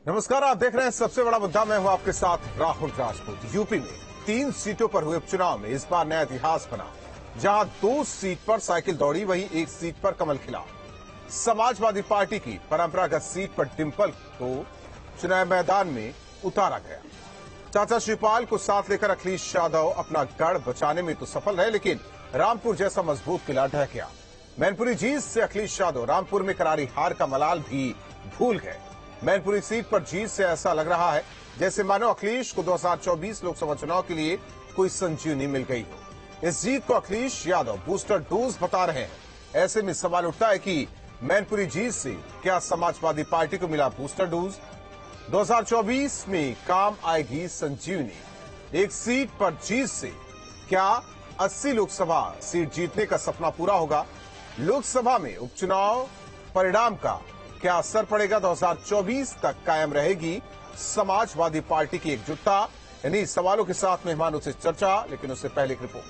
नमस्कार, आप देख रहे हैं सबसे बड़ा मुद्दा। मैं हूं आपके साथ राहुल राजपूत। यूपी में 3 सीटों पर हुए उपचुनाव में इस बार नया इतिहास बना, जहां 2 सीट पर साइकिल दौड़ी, वहीं 1 सीट पर कमल खिला। समाजवादी पार्टी की परंपरागत सीट पर डिंपल को चुनाव मैदान में उतारा गया। चाचा शिवपाल को साथ लेकर अखिलेश यादव अपना गढ़ बचाने में तो सफल रहे, लेकिन रामपुर जैसा मजबूत किला ढह गया। मैनपुरी जीत से अखिलेश यादव रामपुर में करारी हार का मलाल भी भूल गए। मैनपुरी सीट पर जीत से ऐसा लग रहा है जैसे मानो अखिलेश को 2024 लोकसभा चुनाव के लिए कोई संजीवनी मिल गई हो। इस जीत को अखिलेश यादव बूस्टर डोज बता रहे हैं। ऐसे में सवाल उठता है कि मैनपुरी जीत से क्या समाजवादी पार्टी को मिला बूस्टर डोज? 2024 में काम आएगी संजीवनी। 1 सीट पर जीत से क्या 80 लोकसभा सीट जीतने का सपना पूरा होगा? लोकसभा में उपचुनाव परिणाम का क्या असर पड़ेगा? 2024 तक कायम रहेगी समाजवादी पार्टी की एकजुटता? इन्हीं सवालों के साथ मेहमानों से चर्चा, लेकिन उससे पहले एक रिपोर्ट।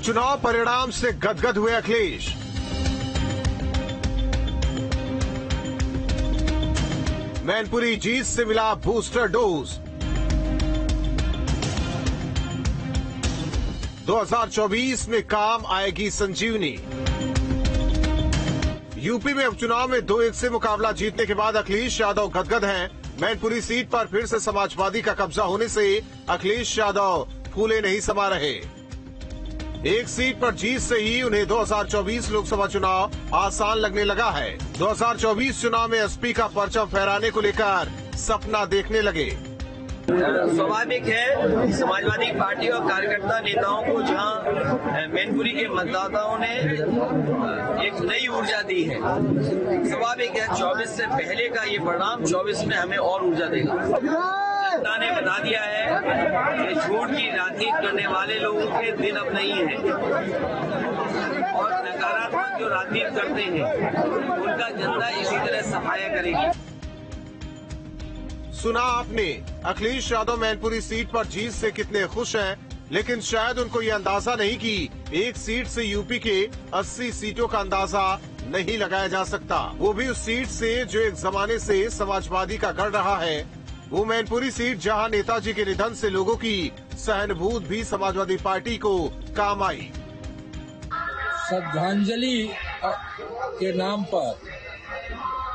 चुनाव परिणाम से गदगद हुए अखिलेश। मैनपुरी जीत से मिला बूस्टर डोज। 2024 में काम आएगी संजीवनी। यूपी में उपचुनाव में 2-1 से मुकाबला जीतने के बाद अखिलेश यादव गदगद हैं। मैनपुरी सीट पर फिर से समाजवादी का कब्जा होने से अखिलेश यादव फूले नहीं समा रहे। 1 सीट पर जीत से ही उन्हें 2024 लोकसभा चुनाव आसान लगने लगा है। 2024 चुनाव में एसपी का परचम फहराने को लेकर सपना देखने लगे। स्वाभाविक है, समाजवादी पार्टी और कार्यकर्ता नेताओं को जहां मैनपुरी के मतदाताओं ने एक नई ऊर्जा दी है, स्वाभाविक है 24 से पहले का ये परिणाम 24 में हमें और ऊर्जा देगा। जनता ने बता दिया है कि झूठ की राजनीति करने वाले लोगों के दिन अब नहीं है और नकारात्मक जो राजनीति करते हैं उनका जनता इसी तरह सफाया करेगी। सुना आपने, अखिलेश यादव मैनपुरी सीट पर जीत से कितने खुश हैं, लेकिन शायद उनको ये अंदाजा नहीं कि 1 सीट से यूपी के 80 सीटों का अंदाजा नहीं लगाया जा सकता। वो भी उस सीट से जो एक जमाने से समाजवादी का गढ़ रहा है। वो मैनपुरी सीट जहां नेताजी के निधन से लोगों की सहानुभूति भी समाजवादी पार्टी को काम आई। श्रद्धांजलि के नाम पर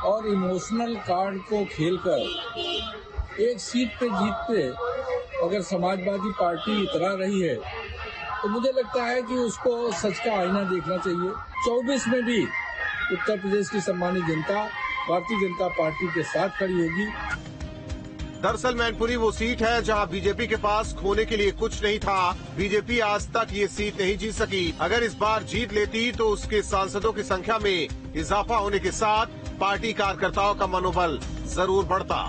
और इमोशनल कार्ड को खेलकर 1 सीट पे जीतते अगर समाजवादी पार्टी इतरा रही है तो मुझे लगता है कि उसको सच का आईना देखना चाहिए। 24 में भी उत्तर प्रदेश की सम्मानित जनता भारतीय जनता पार्टी के साथ खड़ी होगी। दरअसल मैनपुरी वो सीट है जहां बीजेपी के पास खोने के लिए कुछ नहीं था। बीजेपी आज तक ये सीट नहीं जीत सकी। अगर इस बार जीत लेती तो उसके सांसदों की संख्या में इजाफा होने के साथ पार्टी कार्यकर्ताओं का मनोबल जरूर बढ़ता।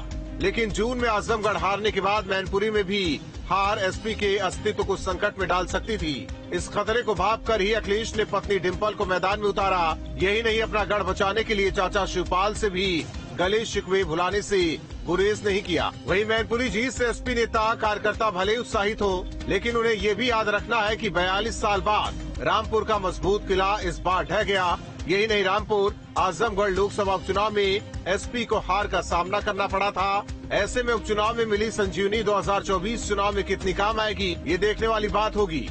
लेकिन जून में आजमगढ़ हारने के बाद मैनपुरी में भी हार एसपी के अस्तित्व को संकट में डाल सकती थी। इस खतरे को भांपकर ही अखिलेश ने पत्नी डिंपल को मैदान में उतारा। यही नहीं, अपना गढ़ बचाने के लिए चाचा शिवपाल से भी गले शिकवे भुलाने से गुरेज नहीं किया। वहीं मैनपुरी जीत से एसपी नेता कार्यकर्ता भले उत्साहित हो, लेकिन उन्हें ये भी याद रखना है कि 42 साल बाद रामपुर का मजबूत किला इस बार ढह गया। यही नहीं, रामपुर आजमगढ़ लोकसभा उपचुनाव में एसपी को हार का सामना करना पड़ा था। ऐसे में उपचुनाव में मिली संजीवनी 2024 चुनाव में कितनी काम आएगी, ये देखने वाली बात होगी।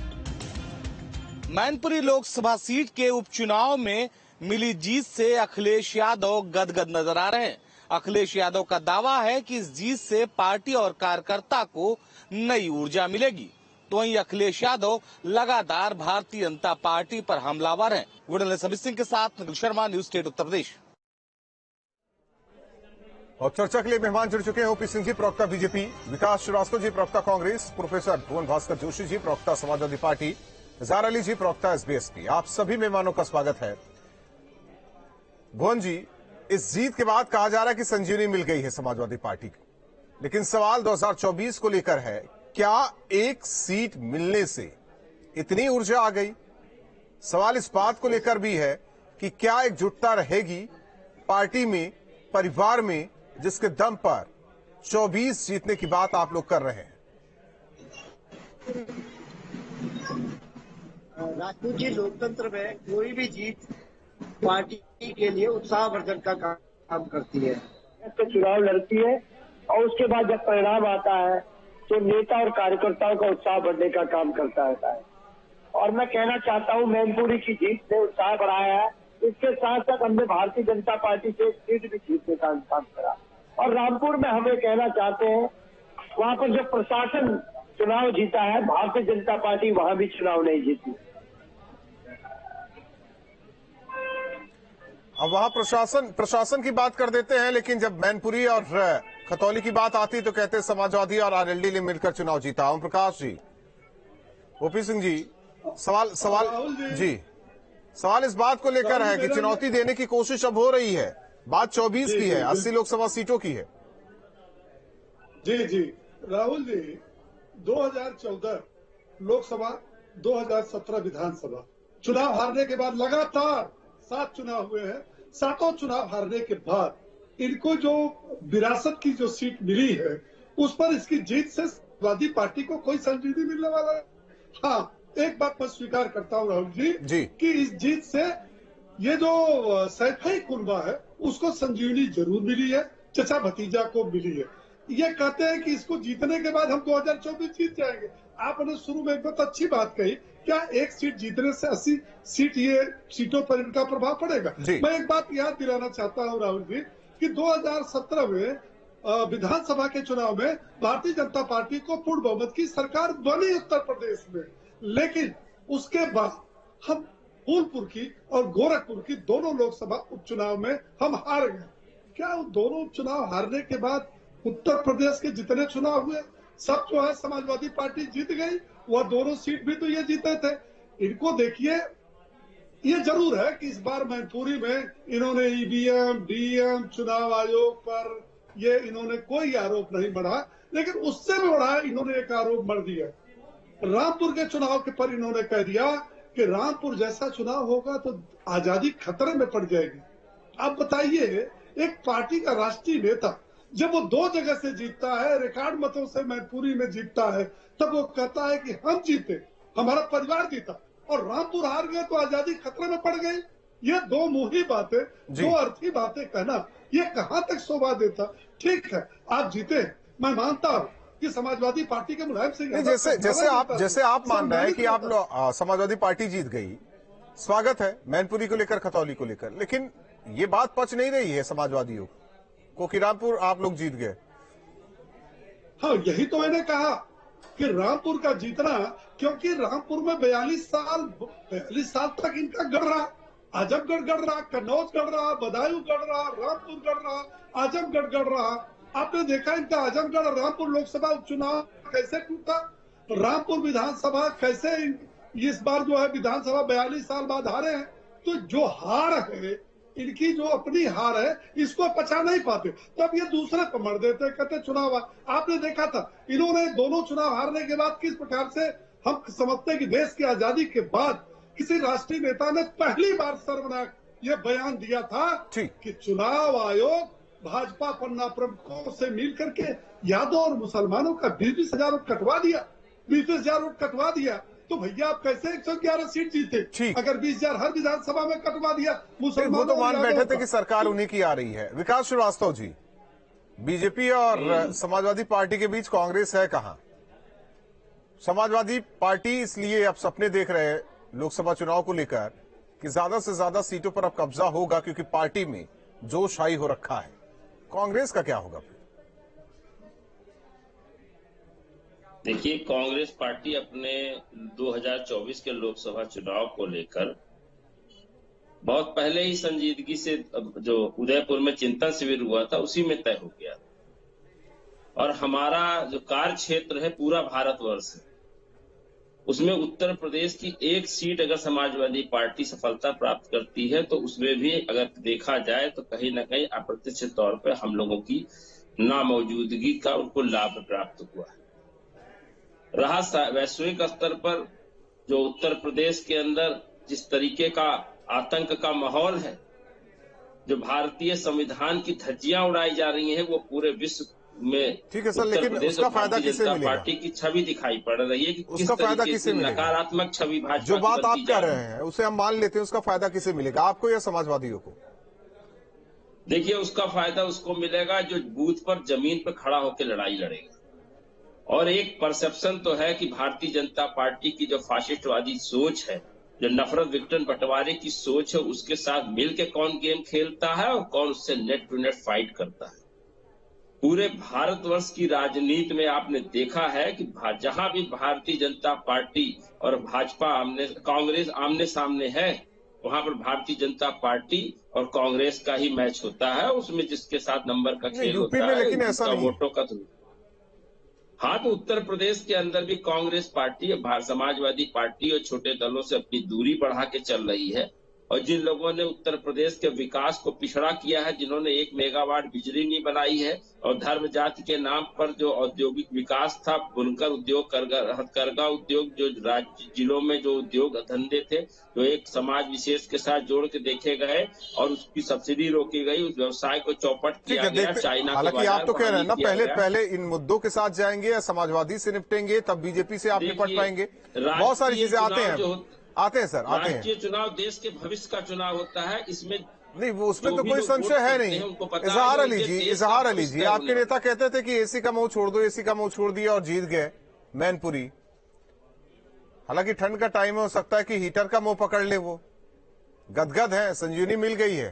मैनपुरी लोकसभा सीट के उपचुनाव में मिली जीत से अखिलेश यादव गदगद नजर आ रहे हैं। अखिलेश यादव का दावा है कि इस जीत से पार्टी और कार्यकर्ता को नई ऊर्जा मिलेगी। तो वहीं अखिलेश यादव लगातार भारतीय जनता पार्टी पर हमलावर हैं। गुडल सिंह के साथ निखिल शर्मा, न्यूज स्टेट उत्तर प्रदेश। और चर्चा के लिए मेहमान जुड़ चुके हैं ओपी सिंह जी, प्रवक्ता बीजेपी, विकास श्रीवास्तव जी, प्रवक्ता कांग्रेस, प्रोफेसर भुवन भास्कर जोशी जी, प्रवक्ता समाजवादी पार्टी, जार अली जी, प्रवक्ता एसबीएसपी। आप सभी मेहमानों का स्वागत है। भुवन जी, इस जीत के बाद कहा जा रहा है कि संजीवनी मिल गई है समाजवादी पार्टी को, लेकिन सवाल 2024 को लेकर है, क्या 1 सीट मिलने से इतनी ऊर्जा आ गई? सवाल इस बात को लेकर भी है कि क्या एकजुटता रहेगी पार्टी में, परिवार में, जिसके दम पर 24 जीतने की बात आप लोग कर रहे हैं? राजपूत जी, लोकतंत्र में कोई भी जीत पार्टी के लिए उत्साहवर्धन का काम करती है। तो चुनाव लड़ती है और उसके बाद जब परिणाम आता है तो नेता और कार्यकर्ताओं का उत्साह बढ़ने का काम करता रहता है। और मैं कहना चाहता हूं, मैनपुरी की जीत ने उत्साह बढ़ाया है। इसके साथ साथ हमने भारतीय जनता पार्टी से सीट भी जीतने का काम करा। और रामपुर में हमें कहना चाहते हैं, वहां पर जो प्रशासन चुनाव जीता है, भारतीय जनता पार्टी वहां भी चुनाव नहीं जीती। अब वहां प्रशासन की बात कर देते हैं, लेकिन जब मैनपुरी और खतौली की बात आती तो कहते हैं समाजवादी और आरएलडी ने मिलकर चुनाव जीता। ओम प्रकाश जी, ओपी सिंह जी, सवाल इस बात को लेकर है कि चुनौती देने की कोशिश अब हो रही है। बात 24 की है, 80 लोकसभा सीटों की है। जी राहुल जी, 2014 लोकसभा, 2017 विधानसभा चुनाव हारने के बाद लगातार 7 चुनाव हुए हैं। 7 चुनाव हारने के बाद इनको जो विरासत की जो सीट मिली है, उस पर इसकी जीत से समाजवादी पार्टी को कोई संजीवनी मिलने वाला है। हाँ, एक बात मैं स्वीकार करता हूँ राहुल जी कि इस जीत से ये जो सैफई कुनबा है उसको संजीवनी जरूर मिली है, चचा भतीजा को मिली है। ये कहते हैं कि इसको जीतने के बाद हम 2024 जीत जाएंगे। आपने शुरू में एक बहुत अच्छी बात कही, क्या एक सीट जीतने से 80 सीटों पर इनका प्रभाव पड़ेगा? मैं एक बात याद दिलाना चाहता हूँ राहुल जी कि 2017 में विधानसभा के चुनाव में भारतीय जनता पार्टी को पूर्ण बहुमत की सरकार बनी उत्तर प्रदेश में, लेकिन उसके बाद हम फूलपुर की और गोरखपुर की दोनों लोकसभा उपचुनाव में हम हार गए। क्या उन दोनों उपचुनाव हारने के बाद उत्तर प्रदेश के जितने चुनाव हुए सब जो है समाजवादी पार्टी जीत गई? वह दोनों सीट भी तो ये जीते थे। इनको देखिए, ये जरूर है कि इस बार मैनपुरी में इन्होंने ईवीएम, डीएम, चुनाव आयोग पर ये इन्होंने कोई आरोप नहीं बढ़ा, लेकिन उससे भी बढ़ा इन्होंने एक आरोप मढ़ दिया। रामपुर के चुनाव के पर इन्होंने कह दिया कि रामपुर जैसा चुनाव होगा तो आजादी खतरे में पड़ जाएगी। आप बताइए, एक पार्टी का राष्ट्रीय नेता जब वो 2 जगह से जीतता है, रिकॉर्ड मतों से मैनपुरी में जीतता है, तब वो कहता है कि हम जीते, हमारा परिवार जीता, और रामपुर हार गए तो आजादी खतरे में पड़ गई। ये दो मुही बातें, दो अर्थी बातें कहना, ये कहां तक शोभा देता? ठीक है, आप जीते, मैं मानता हूं कि समाजवादी पार्टी के मुलायम सिंह जैसे आप मान रहे हैं कि आप समाजवादी पार्टी जीत गई, स्वागत है मैनपुरी को लेकर, खतौली को लेकर, लेकिन ये बात पच नहीं रही है समाजवादियों को कि रामपुर आप लोग जीत गए। हाँ, यही तो मैंने कहा कि रामपुर का जीतना, क्योंकि रामपुर में 42 साल तक इनका गढ़ रहा, आजमगढ़ गढ़ रहा, कन्नौज गढ़ रहा, बदायूं गढ़ रहा, रामपुर गढ़ रहा, आजमगढ़ गढ़ रहा। आपने देखा इनका आजमगढ़ और रामपुर लोकसभा उपचुनाव कैसे टूटा, रामपुर विधानसभा कैसे इस बार जो है विधानसभा 42 साल बाद हारे हैं। तो जो हार है इनकी, जो अपनी हार है, इसको पचा नहीं पाते, तब ये दूसरे पर मर देते, कहते चुनाव। आपने देखा था इन्होंने दोनों चुनाव हारने के बाद किस प्रकार से, हम समझते हैं कि देश की आजादी के बाद किसी राष्ट्रीय नेता ने पहली बार सर्वनाक ये बयान दिया था कि चुनाव आयोग भाजपा पन्ना प्रमुखों से मिल करके यादव और मुसलमानों का 20,000 वोट कटवा दिया, 20,000 वोट कटवा दिया। तो भैया आप कैसे 111 सीट जीते अगर 20,000 हर विधानसभा में कटवा दिया? मुसलमानों वो तो मान बैठे थे कि सरकार उन्हीं की आ रही है। विकास श्रीवास्तव जी, बीजेपी और समाजवादी पार्टी के बीच कांग्रेस है कहां? समाजवादी पार्टी इसलिए अब सपने देख रहे हैं लोकसभा चुनाव को लेकर कि ज्यादा से ज्यादा सीटों पर अब कब्जा होगा, क्योंकि पार्टी में जोश हाई हो रखा है। कांग्रेस का क्या होगा? देखिए, कांग्रेस पार्टी अपने 2024 के लोकसभा चुनाव को लेकर बहुत पहले ही संजीदगी से, जो उदयपुर में चिंतन शिविर हुआ था उसी में तय हो गया। और हमारा जो कार्य क्षेत्र है पूरा भारतवर्ष है, उसमें उत्तर प्रदेश की एक सीट अगर समाजवादी पार्टी सफलता प्राप्त करती है तो उसमें भी अगर देखा जाए तो कहीं न कहीं अप्रत्यक्ष तौर पर हम लोगों की नामौजूदगी का उनको लाभ प्राप्त हुआ है। रहा वैश्विक स्तर पर जो उत्तर प्रदेश के अंदर जिस तरीके का आतंक का माहौल है, जो भारतीय संविधान की धज्जियां उड़ाई जा रही हैं, वो पूरे विश्व में ठीक है सर, उत्तर लेकिन प्रदेश उसका और फायदा भारतीय किसे जनता मिलेगा? पार्टी की छवि दिखाई पड़ रही है कि किस उसका फायदा तरीके किसे से मिलेगा? नकारात्मक छवि भाजपा जो की बात आप बनती जा कह रही रहे है। हैं उसे हम मान लेते हैं, उसका फायदा किसे मिलेगा, आपको या समाजवादियों को? देखिए, उसका फायदा उसको मिलेगा जो बूथ पर जमीन पर खड़ा होकर लड़ाई लड़ेगा। और एक परसेप्शन तो है कि भारतीय जनता पार्टी की जो फाशिस्टवादी सोच है, जो नफरत विघटन बंटवारे की सोच है, उसके साथ मिलकर कौन गेम खेलता है और कौन उससे नेट टू नेट फाइट करता है। पूरे भारतवर्ष की राजनीति में आपने देखा है कि जहां भी भारतीय जनता पार्टी और भाजपा कांग्रेस आमने सामने है, वहां पर भारतीय जनता पार्टी और कांग्रेस का ही मैच होता है। उसमें जिसके साथ नंबर का खेल यूपी होता में है, लेकिन ऐसा जिसका नहीं। वोटों का हाँ, तो उत्तर प्रदेश के अंदर भी कांग्रेस पार्टी, समाजवादी पार्टी और छोटे दलों से अपनी दूरी बढ़ा के चल रही है। और जिन लोगों ने उत्तर प्रदेश के विकास को पिछड़ा किया है, जिन्होंने 1 मेगावाट बिजली नहीं बनाई है और धर्म जाति के नाम पर जो औद्योगिक विकास था, बुनकर उद्योग, हथकरघा उद्योग, जो राज्य जिलों में जो उद्योग धंधे थे, जो एक समाज विशेष के साथ जोड़ के देखे गए और उसकी सब्सिडी रोकी गई, उस व्यवसाय को चौपट ठीक किया है, गया। देखते, चाइना हालांकि आप तो कह रहे हैं ना पहले इन मुद्दों के साथ जाएंगे या समाजवादी से निपटेंगे, तब बीजेपी से आप निपट पाएंगे। बहुत सारी चीजें आते हैं सर, आते हैं। राष्ट्रीय चुनाव देश के भविष्य का चुनाव होता है, इसमें नहीं, वो उसमें तो कोई संशय है नहीं। इजहार अली जी आपके नेता कहते थे कि एसी का मुंह छोड़ दो, एसी का मुंह छोड़ दिया और जीत गए मैनपुरी। हालांकि ठंड का टाइम हो सकता है कि हीटर का मुंह पकड़ ले, वो गदगद है, संजीवनी मिल गई है।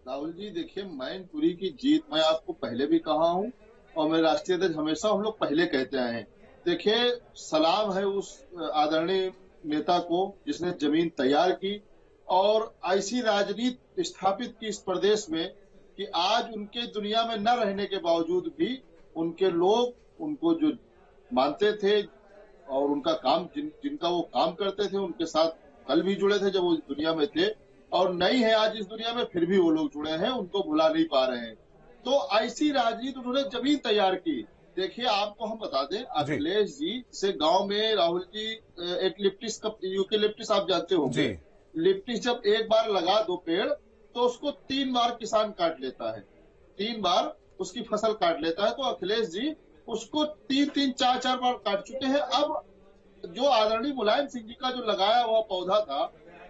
राहुल जी देखिए, मैनपुरी की जीत मैं आपको पहले भी कहा हूं और मैं राष्ट्रीय अध्यक्ष हमेशा हम लोग पहले कहते आए हैं। देखिए, सलाम है उस आदरणीय नेता को जिसने जमीन तैयार की और ऐसी राजनीति स्थापित की इस प्रदेश में कि आज उनके दुनिया में न रहने के बावजूद भी उनके लोग उनको जो मानते थे और उनका काम जिनका वो काम करते थे, उनके साथ कल भी जुड़े थे जब वो इस दुनिया में थे और नहीं है आज इस दुनिया में, फिर भी वो लोग जुड़े हैं, उनको भुला नहीं पा रहे हैं। तो ऐसी राजनीति उन्होंने जमीन तैयार की। देखिए, आपको हम बता दें, अखिलेश जी से गांव में राहुल जी एक लिप्टिस का यूकेलिप्टिस आप जानते होंगे, लिप्टिस जब एक बार लगा दो पेड़ तो उसको 3 बार किसान काट लेता है, 3 बार उसकी फसल काट लेता है। तो अखिलेश जी उसको 3-3, 4-4 बार काट चुके हैं। अब जो आदरणीय मुलायम सिंह जी का जो लगाया हुआ पौधा था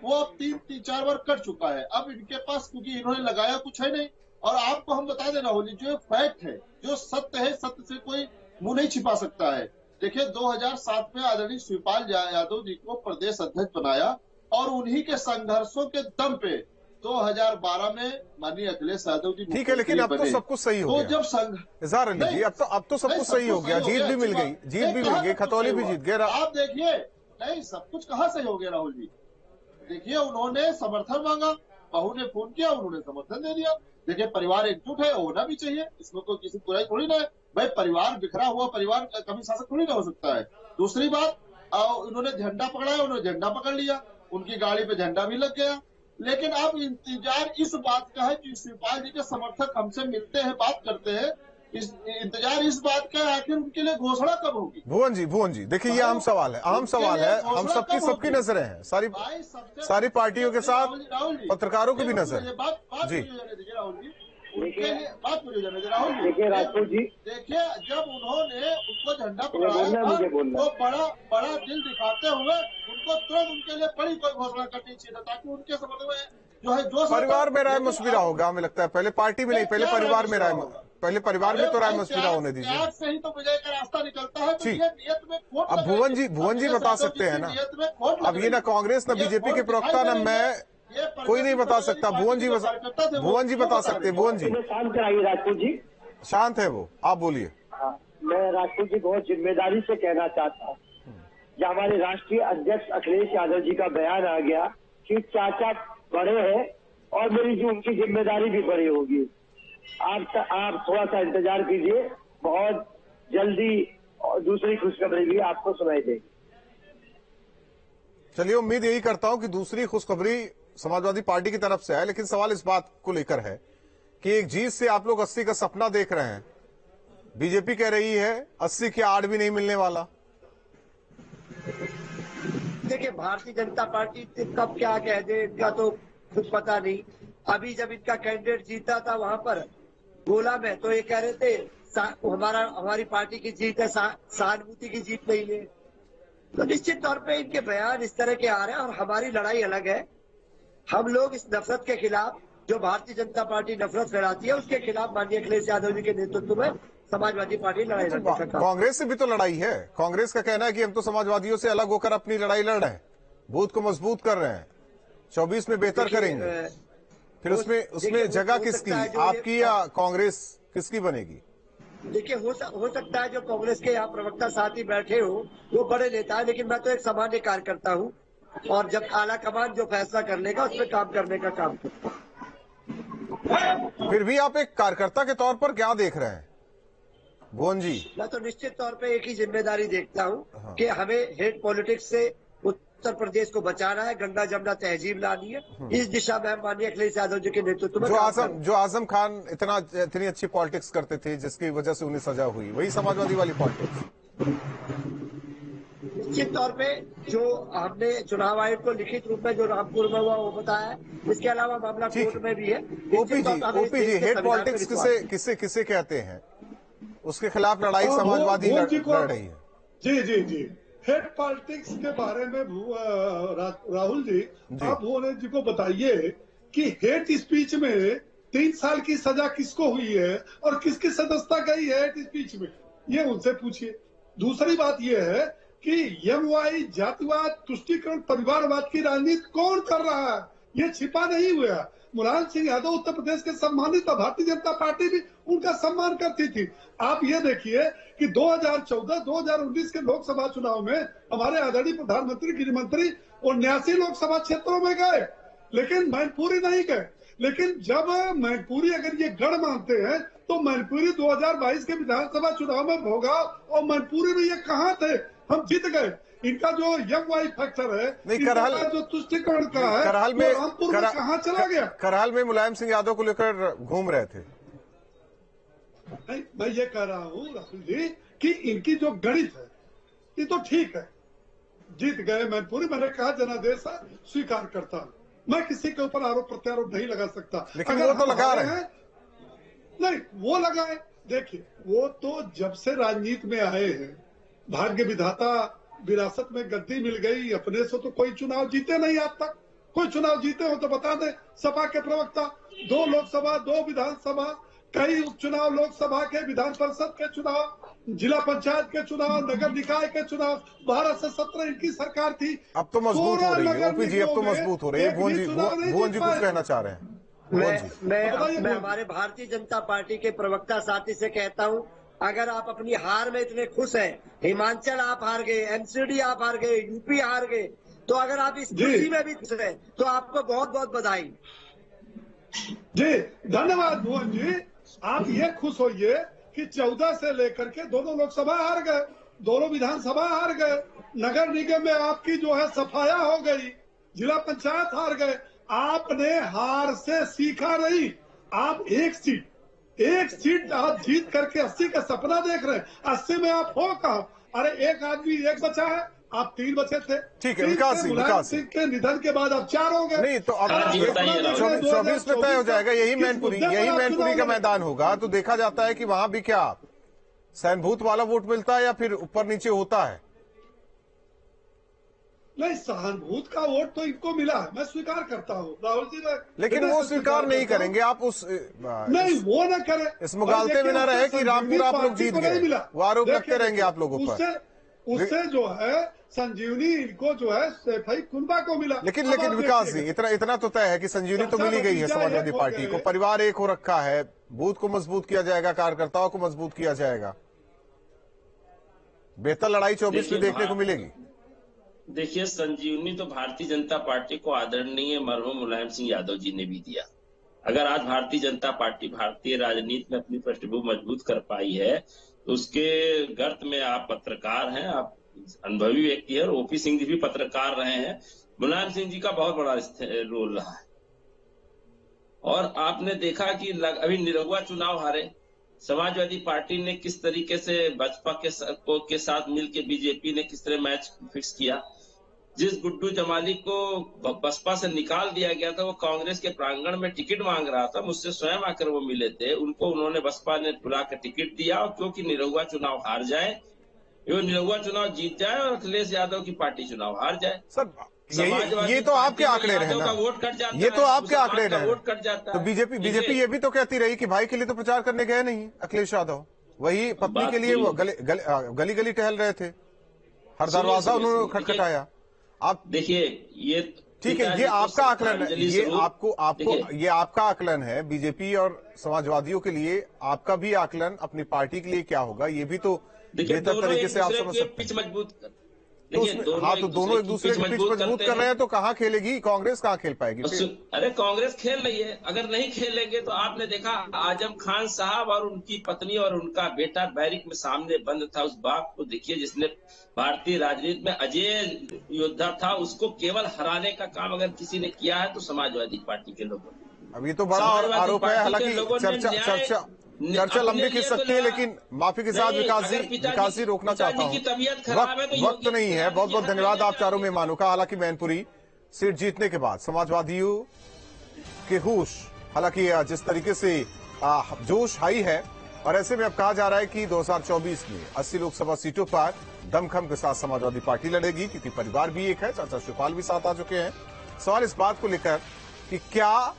वो अब 3-4 बार कट चुका है। अब इनके पास, क्योंकि इन्होंने लगाया कुछ है नहीं। और आपको हम बता दें राहुल जी, जो फैक्ट है, जो सत्य है, सत्य से कोई मुंह नहीं छिपा सकता है। देखिए, 2007 में आदरणीय शिवपाल यादव जी को प्रदेश अध्यक्ष बनाया और उन्हीं के संघर्षों के दम पे 2012 में माननीय अखिलेश यादव जी, ठीक है, लेकिन अब तो सब कुछ सही हो गया। तो जब इजहार अली जी, अब तो सब कुछ सही हो गया, जीत भी मिल गई, खतौली भी जीत गया। आप देखिए, नहीं सब कुछ कहाँ सही हो गया राहुल जी। देखिए, उन्होंने समर्थन मांगा, बहू ने फोन किया, उन्होंने समर्थन दे दिया। देखिए, परिवार एकजुट है, होना भी चाहिए, इसमें कोई किसी बुराई थोड़ी ना है भाई। परिवार बिखरा हुआ परिवार कभी शासक थोड़ी ना हो सकता है। दूसरी बात, उन्होंने झंडा पकड़ा है, उन्होंने झंडा पकड़ लिया, उनकी गाड़ी पे झंडा भी लग गया। लेकिन अब इंतजार इस बात का है कि शिवपाल जी के समर्थक हमसे मिलते हैं, बात करते हैं, इंतजार इस बात का है आखिर उनके लिए घोषणा कब होगी। भुवन जी देखिए, ये अहम सवाल है, हम सबकी नजरें हैं, सारी पार्टियों के साथ पत्रकारों की भी नजर है। जी राहुल जी, उनके लिए बात मुझे जाने दे राहुल जी। देखिए राजपूत जी, देखिए जब उन्होंने उनको झंडा पकड़ाया तो बड़ा दिल दिखाते हुए उनको तुरंत उनके लिए बड़ी कोई घोषणा करनी चाहिए ताकि उनके समर्थन में जो है जो परिवार में राय मशविरा होगा। हमें लगता है पहले पार्टी में नहीं, पहले परिवार में तो राय मशविरा होने दीजिए। त्याग से ही तो विजय का रास्ता निकलता है। तो ये नियत में खोट, अब भुवन जी बता सकते हैं ना, अब ये ना कांग्रेस न बीजेपी के प्रवक्ता न मैं, कोई नहीं बता सकता। भुवन जी बता सकते हैं। भुवन जी शांत कराइए राजपूत जी, शांत है वो, आप बोलिए। मैं राजपूत जी बहुत जिम्मेदारी से कहना चाहता हूँ, जब हमारे राष्ट्रीय अध्यक्ष अखिलेश यादव जी का बयान आ गया कि चाचा बड़े हैं और मेरी जो उनकी जिम्मेदारी भी बड़ी होगी, आप थोड़ा सा इंतजार कीजिए, बहुत जल्दी और दूसरी खुशखबरी भी आपको सुनाई देगी। चलिए, उम्मीद यही करता हूं कि दूसरी खुशखबरी समाजवादी पार्टी की तरफ से है। लेकिन सवाल इस बात को लेकर है कि एक जीत से आप लोग 80 का सपना देख रहे हैं, बीजेपी कह रही है 80 के आड़ भी नहीं मिलने वाला। देखिए, भारतीय जनता पार्टी कब क्या कह दे इनका तो कुछ पता नहीं। अभी जब इनका कैंडिडेट जीता था वहां पर बोला मैं तो ये कह रहे थे हमारी पार्टी की जीत है, सहानुभूति की जीत नहीं है। तो निश्चित तौर पे इनके बयान इस तरह के आ रहे हैं और हमारी लड़ाई अलग है। हम लोग इस नफरत के खिलाफ, जो भारतीय जनता पार्टी नफरत फैलाती है, उसके खिलाफ माननीय अखिलेश यादव जी के नेतृत्व में समाजवादी पार्टी लड़ाई लड़ने का काम। कांग्रेस से भी तो लड़ाई है। कांग्रेस का कहना है कि हम तो समाजवादियों से अलग होकर अपनी लड़ाई लड़ रहे हैं, बूथ को मजबूत कर रहे हैं, 24 में बेहतर करेंगे। फिर उसमें जगह किसकी, आपकी या कांग्रेस किसकी बनेगी? देखिए, हो सकता है जो कांग्रेस के यहाँ प्रवक्ता साथी बैठे हो वो बड़े नेता है, लेकिन मैं तो एक सामान्य कार्यकर्ता हूँ और जब आला कमान जो फैसला कर लेगा उस पर काम करने का काम करता हूँ। फिर भी आप एक कार्यकर्ता के तौर पर क्या देख रहे हैं भुवन जी? मैं तो निश्चित तौर पे एक ही जिम्मेदारी देखता हूँ कि हमें हेट पॉलिटिक्स से उत्तर प्रदेश को बचाना है, गंगा जमुना तहजीब लानी है। इस दिशा में माननीय अखिलेश यादव जी के नेतृत्व में जो आजम खान इतनी अच्छी पॉलिटिक्स करते थे जिसकी वजह से उन्हें सजा हुई, वही समाजवादी वाली पॉलिटिक्स। निश्चित तौर पे जो हमने चुनाव आयोग को लिखित रूप में जो रामपुर में हुआ वो बताया है, इसके अलावा मामला कोर्ट में भी है। ओपी जी हेट पॉलिटिक्स किसे कहते हैं? उसके खिलाफ लड़ाई समाजवादी लड़ रही है। जी हेड पॉलिटिक्स के बारे में राहुल जी आप भुवन जी को बताइए कि हेट स्पीच में 3 साल की सजा किसको हुई है और किसकी सदस्यता गई है हेट स्पीच में, ये उनसे पूछिए। दूसरी बात ये है कि एमवाई जातिवाद, तुष्टीकरण, परिवारवाद की राजनीति कौन कर रहा है, ये छिपा नहीं हुआ। मुलायम सिंह यादव उत्तर प्रदेश के सम्मानित, भारतीय जनता पार्टी भी उनका सम्मान करती थी। आप ये देखिए कि 2014-2019 के लोकसभा चुनाव में हमारे आदरणीय प्रधानमंत्री, गृह मंत्री 79 लोकसभा क्षेत्रों में गए, लेकिन मैनपुरी नहीं गए। लेकिन जब मैनपुरी अगर ये गढ़ मानते हैं तो मैनपुरी 2022 के विधानसभा चुनाव में भोगाव और मैनपुरी में ये कहाँ थे? हम जीत गए। इनका जो यंग वाई फैक्टर है, जो तुष्टीकरण का है, करहल में रामपुर में कहाँ चला गया? करहल में मुलायम सिंह यादव को लेकर घूम रहे थे। नहीं, मैं ये कह रहा हूँ राहुल जी कि इनकी जो गणित है ये तो ठीक है, जीत गए मैनपुरी, मैंने कहा जनादेश स्वीकार करता हूँ, मैं किसी के ऊपर आरोप प्रत्यारोप नहीं लगा सकता। लेकिन वो तो लगा रहे हैं। नहीं, वो लगाए। देखिए, वो तो जब से राजनीति में आए हैं, भाग्य विधाता विरासत में गद्दी मिल गई, अपने से तो कोई चुनाव जीते नहीं आज तक। कोई चुनाव जीते हो तो बता दे। सपा के प्रवक्ता 2 लोकसभा, 2 विधानसभा, कई उपचुनाव, लोकसभा के, विधान परिषद के चुनाव, जिला पंचायत के चुनाव, नगर निकाय के चुनाव, 12 से 17 इनकी सरकार थी। अब तो मजबूत हो रही है ओपी जी, अब तो मजबूत हो रही है। भुवन जी कुछ कहना चाह रहे हैं? मैं हमारे भारतीय जनता पार्टी के प्रवक्ता साथी से कहता हूं, अगर आप अपनी हार में इतने खुश हैं, हिमाचल आप हार गए, एमसीडी आप हार गए, यूपी हार गए, तो अगर आप इस खुशी में भी खुश हैं तो आपको बहुत बहुत बधाई। जी धन्यवाद भुवन जी। आप ये खुश होइए कि 14 से लेकर के दोनों लोकसभा हार गए, दोनों विधानसभा हार गए, नगर निगम में आपकी जो है सफाया हो गई, जिला पंचायत हार गए। आपने हार से सीखा नहीं। आप एक सीट आप जीत करके 80 का सपना देख रहे हैं। 80 में आप हो कहा? अरे एक आदमी एक बचा है, आप 3 बचे थे। ठीक है, विकास सिंह के निधन के बाद आप 4 हो गए। नहीं तो अब 24 में तय हो जाएगा। यही मैनपुरी का मैदान होगा। तो देखा जाता है कि वहां भी क्या सहानुभूत वाला वोट मिलता है या फिर ऊपर नीचे होता है? नहीं, सहानुभूत का वोट तो इनको मिला है, मैं स्वीकार करता हूँ राहुल जी। लेकिन वो स्वीकार नहीं करेंगे आप नहीं, वो न करें, इस मुगालते में न रहे कि रामपुर आप लोग जीत गए, वो आरोप लगते रहेंगे आप लोगों पर। उससे जो है संजीवनी इनको जो है सैफई कुनबा को मिला। लेकिन विकास जी इतना तो तय है कि संजीवनी तो मिली गई है समाजवादी पार्टी को, परिवार एक हो रखा है, बूथ को मजबूत किया जाएगा, कार्यकर्ताओं को मजबूत किया जाएगा, बेहतर लड़ाई 24 में देखने को मिलेगी। देखिए, संजीवनी तो भारतीय जनता पार्टी को आदरणीय मरहूम मुलायम सिंह यादव जी ने भी दिया। अगर आज भारतीय जनता पार्टी भारतीय राजनीति में अपनी पृष्ठभूमि मजबूत कर पाई है तो उसके गर्त में आप पत्रकार हैं, आप अनुभवी व्यक्ति है, और ओपी सिंह जी भी पत्रकार रहे हैं। मुलायम सिंह जी का बहुत बड़ा रोल रहा है। और आपने देखा कि अभी निरहुआ चुनाव हारे, समाजवादी पार्टी ने किस तरीके से बसपा के साथ मिलकर बीजेपी ने किस तरह मैच फिक्स किया, जिस गुड्डू जमाली को बसपा से निकाल दिया गया था, वो कांग्रेस के प्रांगण में टिकट मांग रहा था, मुझसे स्वयं आकर वो मिले थे, उनको उन्होंने बसपा ने बुला कर टिकट दिया, और क्योंकि निरहुआ चुनाव हार जाए, वो निरहुआ चुनाव जीत जाए और अखिलेश यादव की पार्टी चुनाव हार जाए। सर ये तो आपके आंकड़े रहे ना, वोट कट जाता है, ये तो आपके आंकड़े रहे, वोट कट जाता है। तो बीजेपी ये भी तो कहती रही कि भाई के लिए तो प्रचार करने गए नहीं अखिलेश यादव, वही पत्नी के लिए वो गली गली टहल रहे थे, हर दरवाजा उन्होंने खटखटाया। आप देखिए, ये ठीक है, ये आपका आकलन है, ये आपका आकलन है। बीजेपी और समाजवादियों के लिए आपका भी आकलन अपनी पार्टी के लिए क्या होगा, ये भी तो बेहतर तरीके से आप समझ सकते हैं। मजबूत कर, हाँ, तो दोनों एक दूसरे के पिच मजबूत कर रहे हैं, तो कहाँ खेलेगी कांग्रेस, कहाँ खेल पाएगी? अरे कांग्रेस खेल रही है, अगर नहीं खेलेंगे तो आपने देखा आजम खान साहब और उनकी पत्नी और उनका बेटा बैरिक में सामने बंद था, उस बाप को देखिए जिसने भारतीय राजनीति में अजय योद्धा था, उसको केवल हराने का काम अगर किसी ने किया है तो समाजवादी पार्टी के लोगों ने। अब ये तो बड़ा आरोप है, हालांकि चर्चा लंबी खिंच सकती है, लेकिन माफी के साथ विकास जी रोकना चाहता हूं, वक्त नहीं है। बहुत बहुत धन्यवाद आप चारों मेहमानों का। हालांकि मैनपुरी सीट जीतने के बाद समाजवादियों के होश, हालांकि जिस तरीके से जोश हाई है, और ऐसे में अब कहा जा रहा है कि 2024 में 80 लोकसभा सीटों पर दमखम के साथ समाजवादी पार्टी लड़ेगी, क्योंकि परिवार भी एक है, चाचा शिवपाल भी साथ आ चुके हैं। सवाल इस बात को लेकर कि क्या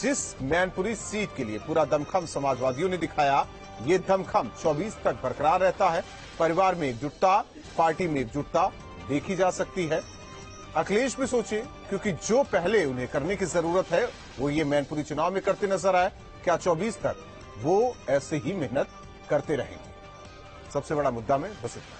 जिस मैनपुरी सीट के लिए पूरा दमखम समाजवादियों ने दिखाया, ये दमखम 24 तक बरकरार रहता है? परिवार में एकजुटता, पार्टी में एकजुटता देखी जा सकती है। अखिलेश भी सोचे, क्योंकि जो पहले उन्हें करने की जरूरत है वो ये मैनपुरी चुनाव में करते नजर आए। क्या 24 तक वो ऐसे ही मेहनत करते रहेंगे? सबसे बड़ा मुद्दा में बस इतना।